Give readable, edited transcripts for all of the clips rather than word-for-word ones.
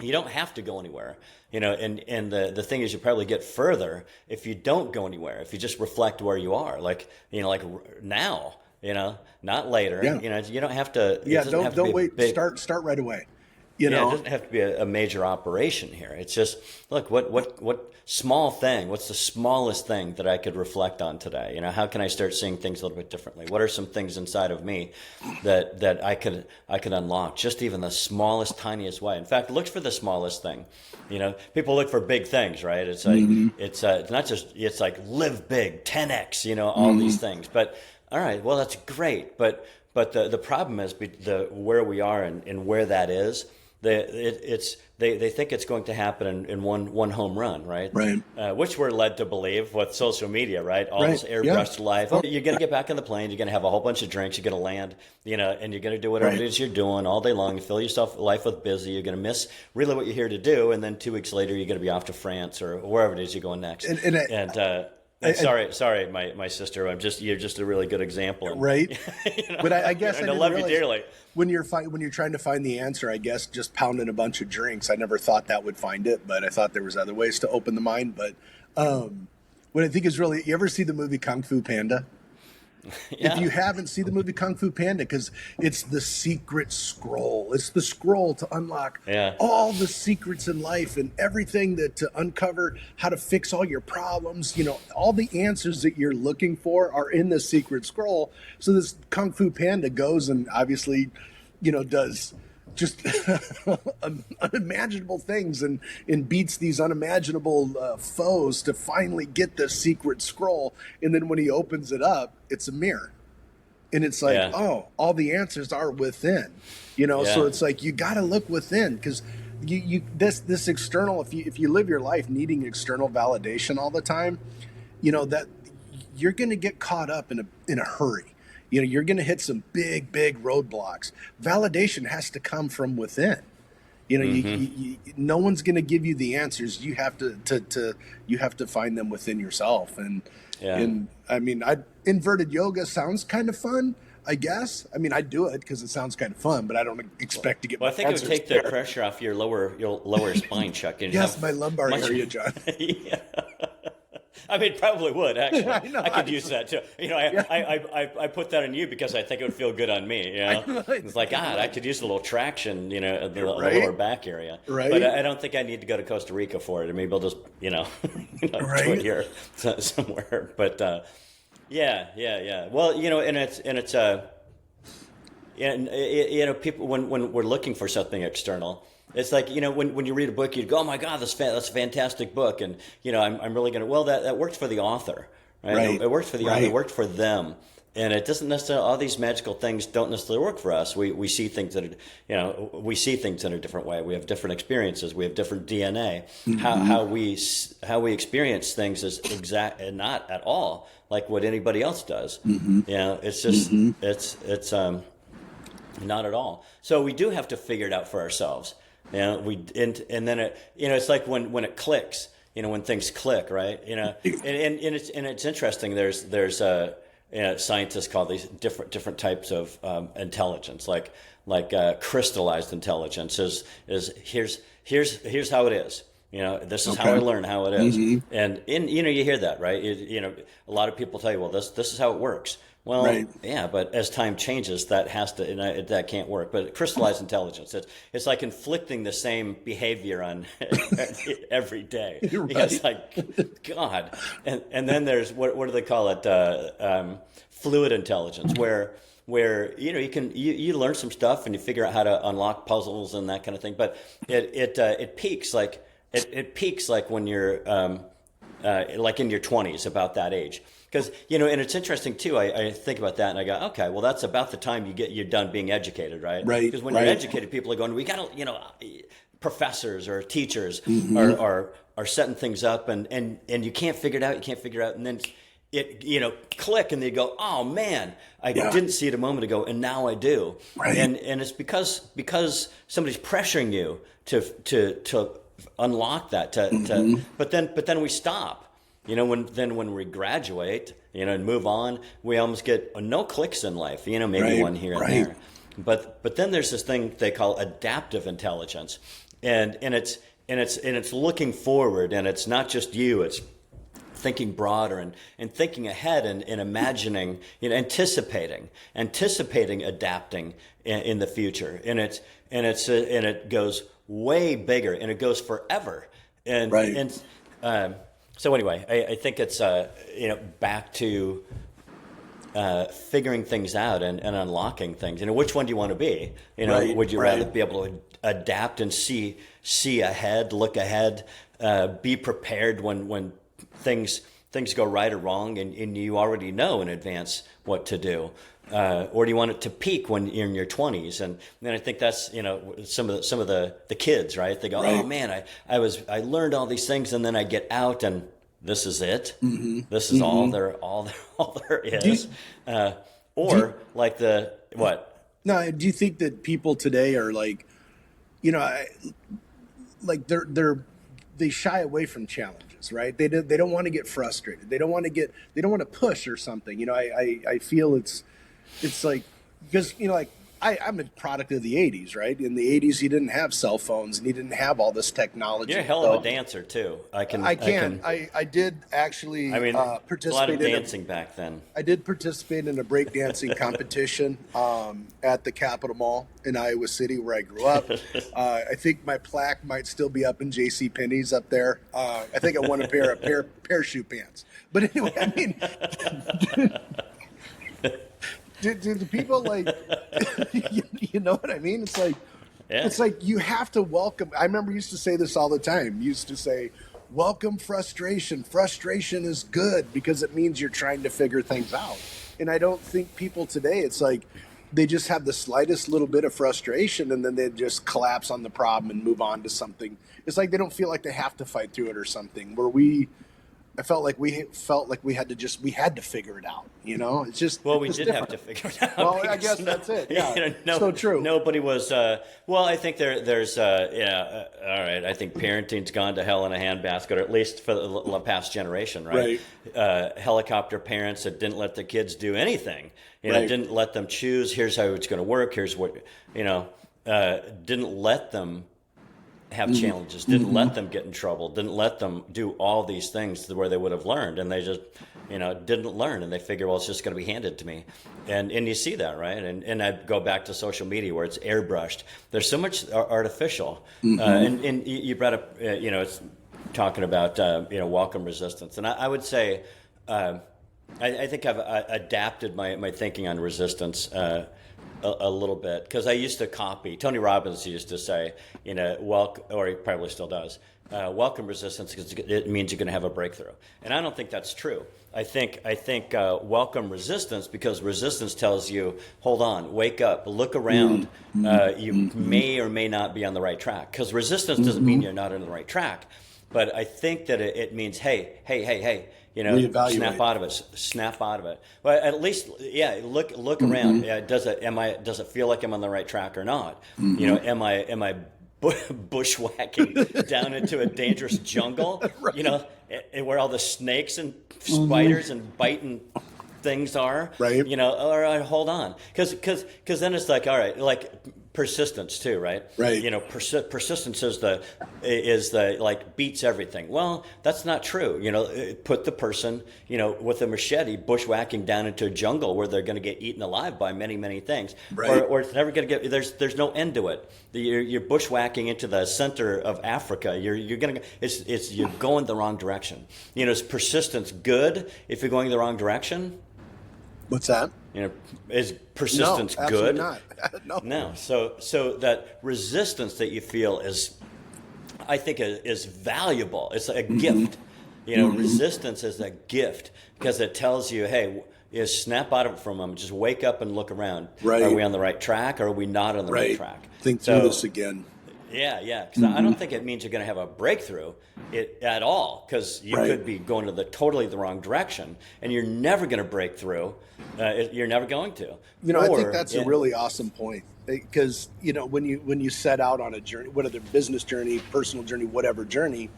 you don't have to go anywhere, and the thing is, you probably get further if you don't go anywhere, if you just reflect where you are, like now, not later, Yeah. you don't have to, it Yeah. doesn't have to be Don't a wait. big, Start right away. You yeah, it know, doesn't have to be a major operation here. It's just, look, what small thing, what's the smallest thing that I could reflect on today? How can I start seeing things a little bit differently? What are some things inside of me that I could unlock, just even the smallest, tiniest way? In fact, look for the smallest thing. People look for big things, right? It's like, it's not just, it's like live big, 10x, all these things. But all right, well, that's great. But the problem is the where we are and where that is. They think it's going to happen in one home run, right? right. Which we're led to believe with social media, right? All Right. this Yeah. airbrushed life. Oh, you're going to get back on the plane. You're going to have a whole bunch of drinks. You're going to land, and you're going to do whatever Right. it is you're doing all day long. You fill yourself life with busy. You're going to miss really what you're here to do, and then 2 weeks later, you're going to be off to France or wherever it is you're going next. And And sorry, my sister. You're just a really good example. And, right. But I guess I and I didn't love you realize dearly. when you're trying to find the answer, I guess just pounding a bunch of drinks. I never thought that would find it, but I thought there was other ways to open the mind. But what I think is really, you ever see the movie Kung Fu Panda? Yeah. If you haven't, see the movie Kung Fu Panda, because it's the secret scroll. It's the scroll to unlock Yeah. all the secrets in life and everything to uncover how to fix all your problems. All the answers that you're looking for are in the secret scroll. So this Kung Fu Panda goes and obviously, does just unimaginable things and beats these unimaginable foes to finally get the secret scroll. And then when he opens it up, it's a mirror. And it's like, Yeah. oh, all the answers are within, Yeah. So it's like, you got to look within, because this external, if you live your life needing external validation all the time, that you're going to get caught up in a hurry. You're going to hit some big roadblocks. Validation has to come from within. No one's going to give you the answers. You have to find them within yourself. Yeah. And I mean, inverted yoga sounds kind of fun, I guess. I mean, I do it because it sounds kind of fun, but I don't expect to get. Well, my I think it would answers take there. the pressure off your lower spine, Chuck. And Yes, have my lumbar much- area, John. Yeah. I mean, probably would actually. I know. I could use that too. I put that on you because I think it would feel good on me. know. It's like, God, I could use a little traction, in the Right. lower back area. Right. But I don't think I need to go to Costa Rica for it. Maybe I'll just, do Right. it here somewhere. But yeah. Well, and it's people when we're looking for something external. It's like, when you read a book, you'd go, oh my God, that's a fantastic book. And, I'm really going to, well, that worked for the author, right? Right. It worked for the author, Right. it worked for them. And it doesn't necessarily, all these magical things don't necessarily work for us. We see things that are, we see things in a different way. We have different experiences. We have different DNA. How we experience things is not at all like what anybody else does. It's just, it's not at all. So we do have to figure it out for ourselves. And then it's like when it clicks, when things click, right? And it's interesting. There's scientists call these different types of intelligence, like crystallized intelligence is here's how it is. This is how I learn how it is. And you hear that, right? A lot of people tell you, well, this is how it works. Well, Right. yeah, but as time changes, that has to, that can't work. But crystallized intelligence, it's like inflicting the same behavior on every day. Right. It's like, God. And then there's, what do they call it? Fluid intelligence, where you learn some stuff and you figure out how to unlock puzzles and that kind of thing. But it peaks like when you're like in your 20s, about that age. Because, and it's interesting too, I think about that and I go, okay, well, that's about the time you're done being educated, right? Right, Because when right. you're educated, people are going, we got to, professors or teachers are setting things up and you can't figure it out. And then it, click and they go, oh man, I didn't see it a moment ago and now I do. Right. And it's because somebody's pressuring you to unlock that, but then we stop. When we graduate, and move on, we almost get no clicks in life, maybe Right, one here and right. there. But then there's this thing they call adaptive intelligence, and it's looking forward, and it's not just you. It's thinking broader and thinking ahead and imagining, anticipating, adapting in the future, and it goes way bigger, and it goes forever, and Right. so anyway, I think it's back to figuring things out and unlocking things. Which one do you want to be? Right, Would you right. rather be able to adapt and see ahead, look ahead, be prepared when things go right or wrong, and you already know in advance what to do, or do you want it to peak when you're in your 20s? And I think that's some of the kids, right? They go, Right. oh man, I learned all these things, and then I get out and this is it. Mm-hmm. This is all there is. Like the what? No, do you think that people today are like, like they shy away from challenges, right? They don't want to get frustrated. They don't want to push or something. I feel it's like, because like I'm a product of the 80s, right? In the 80s, you didn't have cell phones and you didn't have all this technology. You're a hell of a dancer too. I did actually participate a lot of dancing back then. I did participate in a breakdancing competition at the Capitol Mall in Iowa City, where I grew up. I think my plaque might still be up in J.C. Penney's up there. I think I won a pair of parachute pants. But anyway, I mean, do the people like, you know what I mean? It's like, Yeah. It's like you have to welcome. I remember used to say this all the time. Used to say, welcome frustration. Frustration is good because it means you're trying to figure things out. And I don't think people today, it's like they just have the slightest little bit of frustration and then they just collapse on the problem and move on to something. It's like they don't feel like they have to fight through it or something. I felt like we had to figure it out. It's just we it's did different. have to figure it out. Well, I guess that's it. Yeah, so true. Nobody was. Well, I think there's. All right. I think parenting's gone to hell in a handbasket, or at least for the past generation, right? Helicopter parents that didn't let their kids do anything. Right. Didn't let them choose. Here's how it's going to work. Here's what. Didn't let them have challenges, didn't let them get in trouble, didn't let them do all these things where they would have learned, and they just didn't learn, and they figure, well, it's just going to be handed to me, and you see that, right? And I go back to social media where it's airbrushed. There's so much artificial, and you brought up it's talking about welcome resistance, and I would say I think I've adapted my thinking on resistance a little bit, because I used to copy. Tony Robbins used to say, or he probably still does, welcome resistance because it means you're going to have a breakthrough. And I don't think that's true. I think welcome resistance, because resistance tells you, hold on, wake up, look around. You may or may not be on the right track, because resistance doesn't mean you're not on the right track. But I think that it means, hey, Reevaluate. Snap out of it. Well, at least, look around. Does it feel like I'm on the right track or not? Am I bushwhacking down into a dangerous jungle? Right. Where all the snakes and spiders and biting things are. Right. All right, hold on, because then it's like, all right, like persistence too, right? Right. Persistence is the like beats everything. Well, that's not true. Put the person, with a machete bushwhacking down into a jungle where they're going to get eaten alive by many, many things. Right. Or it's never going to get. There's no end to it. You're bushwhacking into the center of Africa. You're going the wrong direction. Is persistence good if you're going the wrong direction? What's that? Is persistence no, good? Not. No. So that resistance that you feel I think is valuable. It's a gift. Resistance is a gift, because it tells you, hey, snap out of it for a moment. Just wake up and look around. Right. Are we on the right track, or are we not on the right track? Think through this again. Yeah. Because I don't think it means you're going to have a breakthrough at all, because you could be going to totally the wrong direction, and you're never going to break through. You're never going to. I think that's a really awesome point, because when you set out on a journey, whether business journey, personal journey, whatever journey,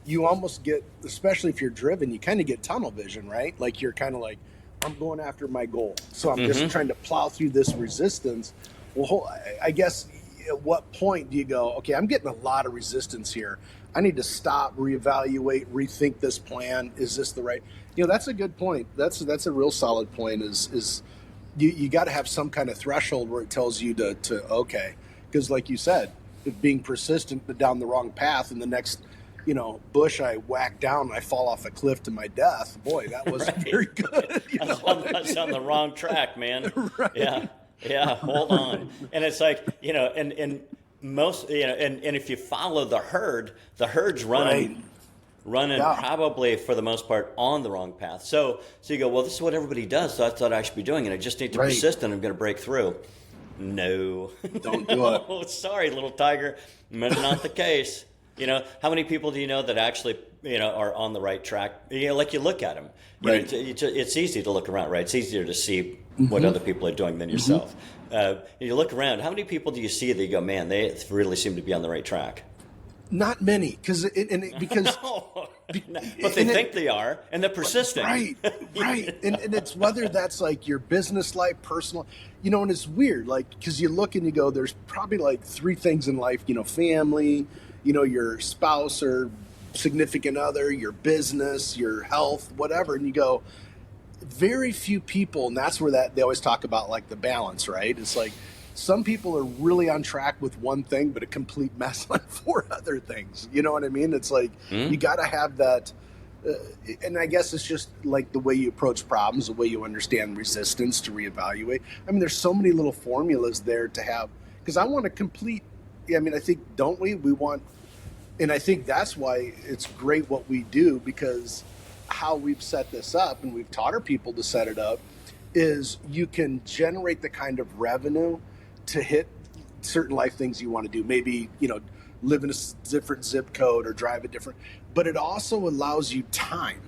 you almost get, especially if you're driven, you kind of get tunnel vision, right? Like you're kind of like, I'm going after my goal, so I'm just trying to plow through this resistance. Well, I guess at what point do you go, okay, I'm getting a lot of resistance here. I need to stop, reevaluate, rethink this plan. Is this the right? That's a good point. That's a real solid point. Is you got to have some kind of threshold where it tells you to okay, because like you said, if being persistent but down the wrong path, and the next bush I whack down and I fall off a cliff to my death. Boy, that wasn't Right. very good. That's on the wrong track, man. Right. Yeah. Yeah. Hold on. And it's like, and most, and if you follow the herd's running, Right. running Yeah. probably for the most part on the wrong path. So you go, well, this is what everybody does. So that's what I should be doing. And I just need to Right. persist and I'm going to break through. No. Don't do it. Oh, sorry, little tiger. Not the case. How many people do you know that actually, are on the right track? Like you look at them. Right. It's easy to look around, right? It's easier to see what other people are doing than yourself. You look around. How many people do you see that you go, man, they really seem to be on the right track? Not many, because No. But they think they are, and they're persistent. Right, right. And it's whether that's like your business life, personal, and it's weird, like, because you look and you go, there's probably like three things in life, family, your spouse or significant other, your business, your health, whatever. And you go, very few people, and that's where they always talk about like the balance, right? It's like some people are really on track with one thing, but a complete mess on four other things. You know what I mean? It's like you got to have that. And I guess it's just like the way you approach problems, the way you understand resistance to reevaluate. I mean, there's so many little formulas there to have, because I want to complete. I mean, I think, don't we? We want, and I think that's why it's great what we do, because how we've set this up and we've taught our people to set it up is you can generate the kind of revenue to hit certain life things you want to do. Maybe, live in a different zip code or drive a different, but it also allows you time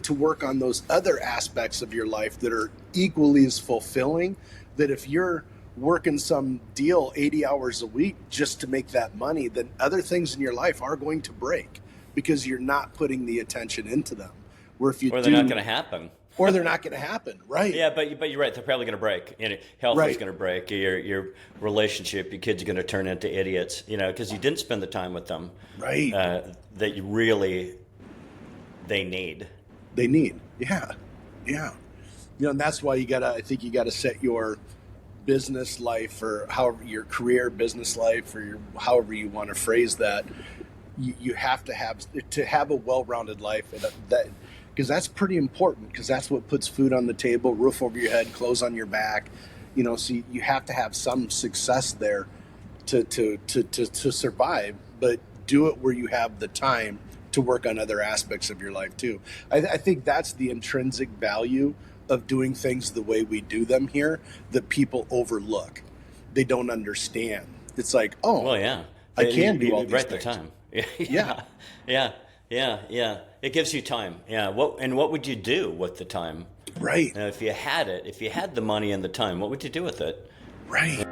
to work on those other aspects of your life that are equally as fulfilling. That if you're working some deal 80 hours a week just to make that money, then other things in your life are going to break because you're not putting the attention into them. Where if you Or they're not going to happen. Or they're not going to happen, right? Yeah, but you're right. They're probably going to break. Health Right. is going to break. Your relationship, your kids are going to turn into idiots. Because you didn't spend the time with them. Right. That you really they need. They need, yeah. And that's why I think you gotta set your business life, or however your career, business life, or however you want to phrase that. You have to have a well-rounded life, and that, because that's pretty important, because that's what puts food on the table, roof over your head, clothes on your back. So you have to have some success there to survive, but do it where you have the time to work on other aspects of your life too. I think that's the intrinsic value of doing things the way we do them here that people overlook. They don't understand. It's like, oh, Well, yeah. I can do all these right things. the time. Yeah. Yeah. It gives you time. Yeah. What would you do with the time? Right. If you had the money and the time, what would you do with it? Right.